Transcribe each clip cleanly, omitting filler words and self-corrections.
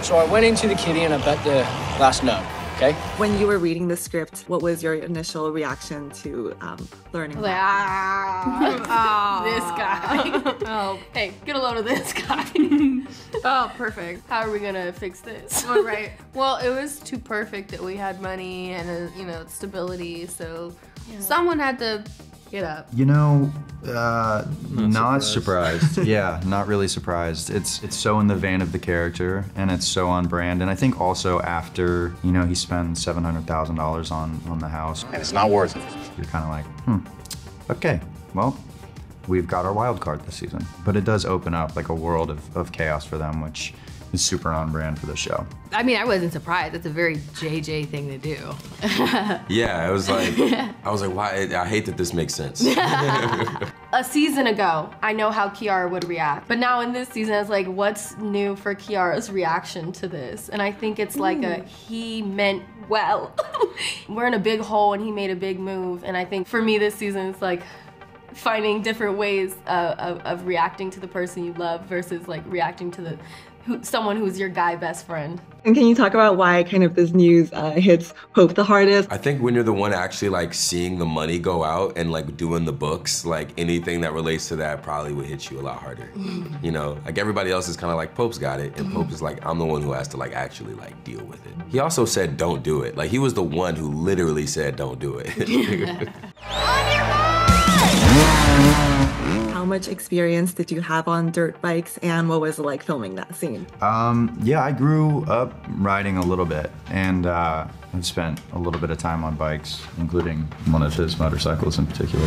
So I went into the kitty and I bet the last note, okay? When you were reading the script, what was your initial reaction to learning? Like, this guy. Oh, hey, get a load of this guy. Oh, perfect. How are we gonna fix this? Oh, right. Well, it was too perfect that we had money and stability, so someone had to get up. You know, not surprised. Yeah, not really surprised. It's so in the vein of the character, and it's so on brand. And I think also after, he spends $700,000 on the house. And it's not worth it. You're kind of like, okay, well, we've got our wild card this season. But it does open up like a world of chaos for them, which is super on brand for the show. I mean, I wasn't surprised. It's a very JJ thing to do. Yeah, I was like, why? I hate that this makes sense. A season ago, I know how Kiara would react. But now in this season, it's like, what's new for Kiara's reaction to this? And I think it's like he meant well. We're in a big hole and he made a big move. And I think for me this season, it's like finding different ways of reacting to the person you love versus like reacting to someone who's your guy best friend. And can you talk about why kind of this news hits Hope the hardest? I think when you're the one actually like seeing the money go out and like doing the books, like anything that relates to that probably would hit you a lot harder. Like everybody else is kind of like, Pope's got it, and Pope is like, I'm the one who has to like actually like deal with it. He also said, don't do it. Like he was the one who literally said, don't do it. How much experience did you have on dirt bikes, and what was it like filming that scene? Yeah, I grew up riding a little bit, and I've spent a little bit of time on bikes, including one of his motorcycles in particular.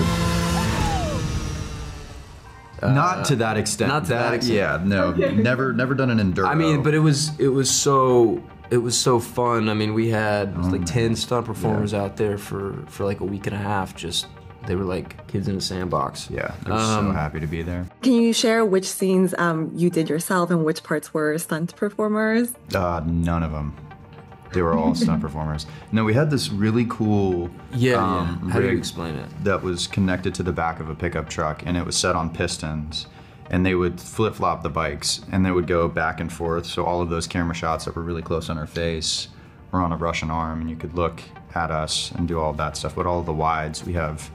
Not to that extent. Not to that extent. Yeah, no, never done an enduro. I mean, but it was so fun. I mean, we had like 10 stunt performers out there for like a week and a half. They were like kids in a sandbox. Yeah, I was so happy to be there. Can you share which scenes you did yourself and which parts were stunt performers? None of them. They were all stunt performers. No, we had this really cool How do you rig explain it? that was connected to the back of a pickup truck, and it was set on pistons. And they would flip-flop the bikes, and they would go back and forth. So all of those camera shots that were really close on our face were on a Russian arm, and you could look at us and do all of that stuff. But all of the wides, we have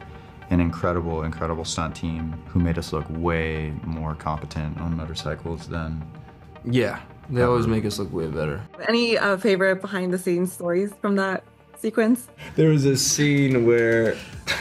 an incredible stunt team who made us look way more competent on motorcycles than... Yeah, they always make us look way better. Any favorite behind-the-scenes stories from that sequence? There was a scene where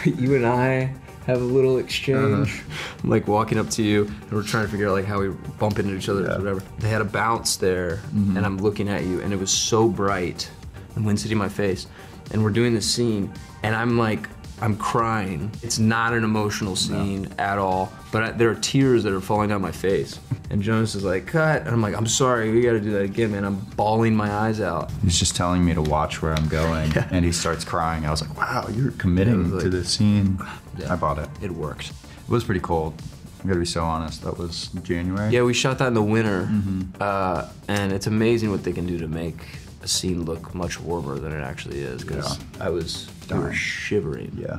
you and I have a little exchange. I'm like walking up to you, and we're trying to figure out like how we bump into each other or whatever. They had a bounce there, and I'm looking at you, and it was so bright, and wind's hitting my face, and we're doing this scene, and I'm crying. It's not an emotional scene at all, but there are tears that are falling down my face. And Jonas is like, cut. And I'm like, I'm sorry, we gotta do that again, man. I'm bawling my eyes out. He's just telling me to watch where I'm going, and he starts crying. I was like, wow, you're committing to this scene. Yeah, I bought it. It worked. It was pretty cold. I gotta be so honest, that was January. Yeah, we shot that in the winter, and it's amazing what they can do to make a scene look much warmer than it actually is, because we were shivering. Yeah.